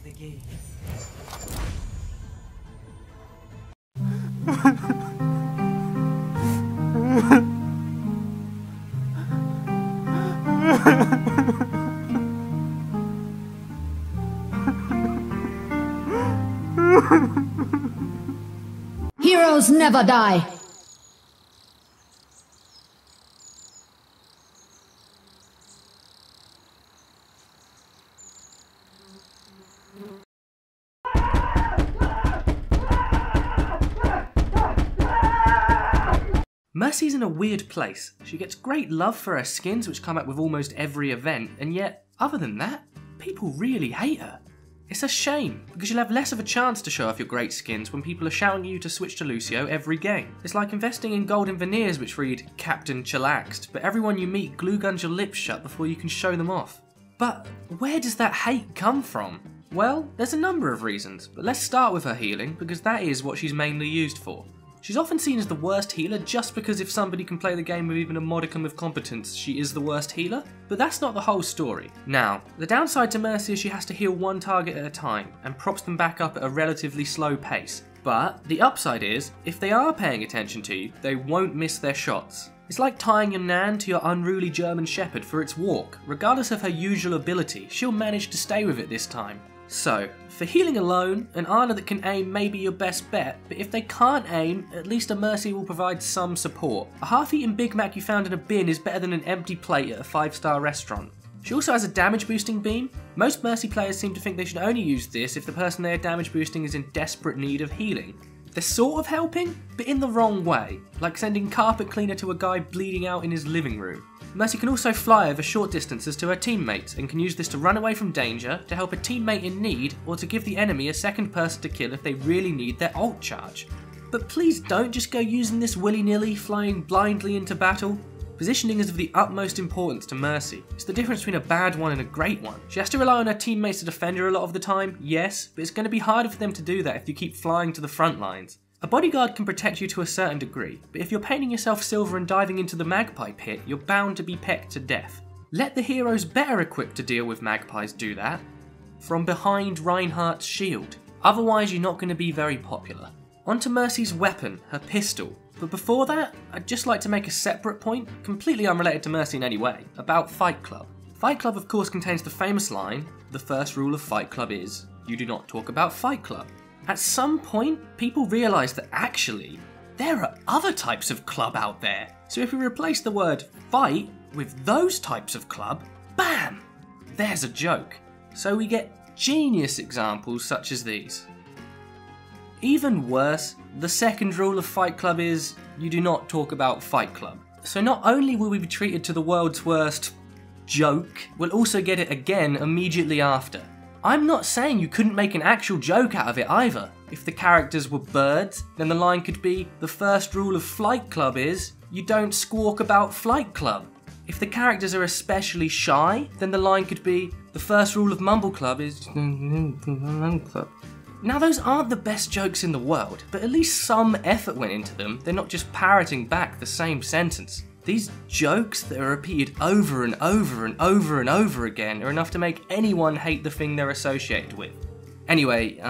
the game. Heroes never die. Mercy's in a weird place. She gets great love for her skins, which come up with almost every event, and yet, other than that, people really hate her. It's a shame, because you'll have less of a chance to show off your great skins when people are shouting at you to switch to Lucio every game. It's like investing in golden veneers which read Captain Chillaxed, but everyone you meet glue guns your lips shut before you can show them off. But where does that hate come from? Well, there's a number of reasons, but let's start with her healing, because that is what she's mainly used for. She's often seen as the worst healer just because if somebody can play the game with even a modicum of competence, she is the worst healer. But that's not the whole story. Now, the downside to Mercy is she has to heal one target at a time, and props them back up at a relatively slow pace. But the upside is, if they are paying attention to you, they won't miss their shots. It's like tying your nan to your unruly German Shepherd for its walk. Regardless of her usual ability, she'll manage to stay with it this time. So, for healing alone, an Ana that can aim may be your best bet, but if they can't aim, at least a Mercy will provide some support. A half-eaten Big Mac you found in a bin is better than an empty plate at a 5-star restaurant. She also has a damage boosting beam. Most Mercy players seem to think they should only use this if the person they are damage boosting is in desperate need of healing. They're sort of helping, but in the wrong way, like sending carpet cleaner to a guy bleeding out in his living room. Mercy can also fly over short distances to her teammates and can use this to run away from danger, to help a teammate in need, or to give the enemy a second person to kill if they really need their ult charge. But please don't just go using this willy-nilly, flying blindly into battle. Positioning is of the utmost importance to Mercy. It's the difference between a bad one and a great one. She has to rely on her teammates to defend her a lot of the time, yes, but it's going to be harder for them to do that if you keep flying to the front lines. A bodyguard can protect you to a certain degree, but if you're painting yourself silver and diving into the magpie pit, you're bound to be pecked to death. Let the heroes better equipped to deal with magpies do that. From behind Reinhardt's shield. Otherwise you're not going to be very popular. Onto Mercy's weapon, her pistol. But before that, I'd just like to make a separate point, completely unrelated to Mercy in any way, about Fight Club. Fight Club of course contains the famous line, the first rule of Fight Club is, you do not talk about Fight Club. At some point, people realise that actually, there are other types of club out there. So if we replace the word fight with those types of club, bam! There's a joke. So we get genius examples such as these. Even worse, the second rule of Fight Club is, you do not talk about Fight Club. So not only will we be treated to the world's worst joke, we'll also get it again immediately after. I'm not saying you couldn't make an actual joke out of it either. If the characters were birds, then the line could be, the first rule of Flight Club is, you don't squawk about Flight Club. If the characters are especially shy, then the line could be, the first rule of Mumble Club is, Now those aren't the best jokes in the world, but at least some effort went into them, they're not just parroting back the same sentence. These jokes that are repeated over and over and over and over again are enough to make anyone hate the thing they're associated with. Anyway,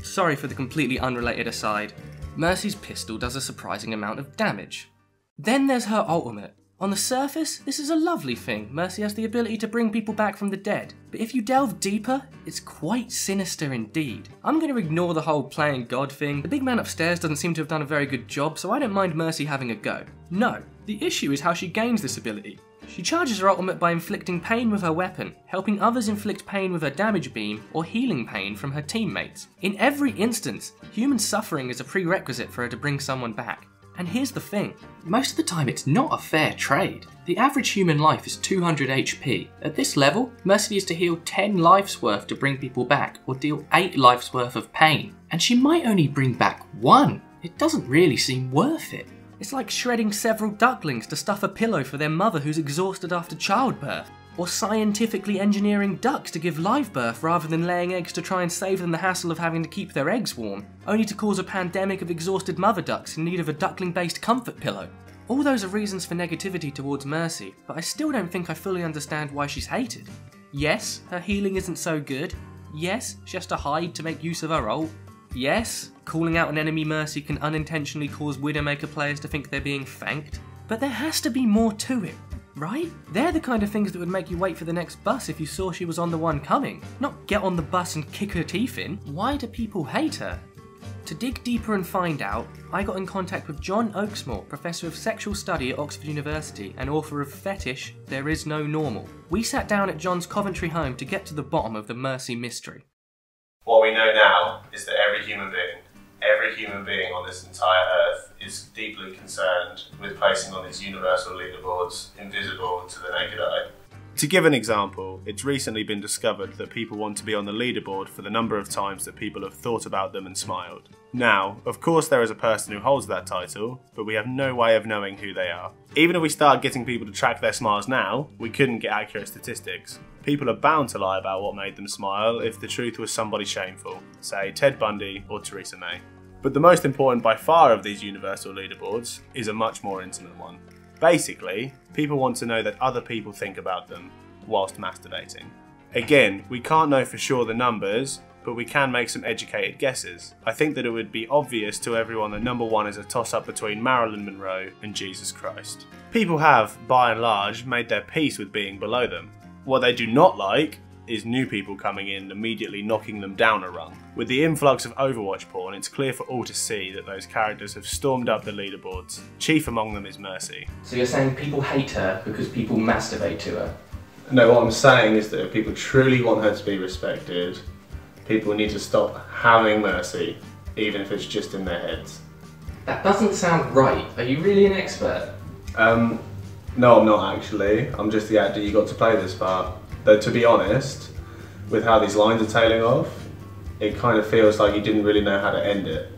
sorry for the completely unrelated aside. Mercy's pistol does a surprising amount of damage. Then there's her ultimate. On the surface, this is a lovely thing. Mercy has the ability to bring people back from the dead. But if you delve deeper, it's quite sinister indeed. I'm going to ignore the whole playing God thing. The big man upstairs doesn't seem to have done a very good job, so I don't mind Mercy having a go. No, the issue is how she gains this ability. She charges her ultimate by inflicting pain with her weapon, helping others inflict pain with her damage beam, or healing pain from her teammates. In every instance, human suffering is a prerequisite for her to bring someone back. And here's the thing, most of the time it's not a fair trade. The average human life is 200 HP. At this level, Mercy is to heal 10 lives worth to bring people back, or deal 8 lives worth of pain. And she might only bring back 1. It doesn't really seem worth it. It's like shredding several ducklings to stuff a pillow for their mother who's exhausted after childbirth. Or scientifically engineering ducks to give live birth rather than laying eggs to try and save them the hassle of having to keep their eggs warm, only to cause a pandemic of exhausted mother ducks in need of a duckling-based comfort pillow. All those are reasons for negativity towards Mercy, but I still don't think I fully understand why she's hated. Yes, her healing isn't so good. Yes, she has to hide to make use of her role. Yes, calling out an enemy Mercy can unintentionally cause Widowmaker players to think they're being thanked. But there has to be more to it, right? They're the kind of things that would make you wait for the next bus if you saw she was on the one coming. Not get on the bus and kick her teeth in. Why do people hate her? To dig deeper and find out, I got in contact with John Oakesmore, Professor of Sexual Study at Oxford University and author of Fetish, There Is No Normal. We sat down at John's Coventry home to get to the bottom of the Mercy mystery. What we know now is that every human being on this entire earth is deeply concerned with placing on these universal leaderboards invisible to the naked eye. To give an example, it's recently been discovered that people want to be on the leaderboard for the number of times that people have thought about them and smiled. Now, of course there is a person who holds that title, but we have no way of knowing who they are. Even if we start getting people to track their smiles now, we couldn't get accurate statistics. People are bound to lie about what made them smile if the truth was somebody shameful, say Ted Bundy or Theresa May. But the most important by far of these universal leaderboards is a much more intimate one. Basically, people want to know that other people think about them whilst masturbating. Again, we can't know for sure the numbers, but we can make some educated guesses. I think that it would be obvious to everyone that number one is a toss-up between Marilyn Monroe and Jesus Christ. People have, by and large, made their peace with being below them. What they do not like is new people coming in and immediately knocking them down a rung. With the influx of Overwatch porn, it's clear for all to see that those characters have stormed up the leaderboards. Chief among them is Mercy. So you're saying people hate her because people masturbate to her? No, what I'm saying is that if people truly want her to be respected, people need to stop having Mercy, even if it's just in their heads. That doesn't sound right. Are you really an expert? No, I'm not actually. I'm just the actor you got to play this part. Though to be honest, with how these lines are tailing off, it kind of feels like you didn't really know how to end it.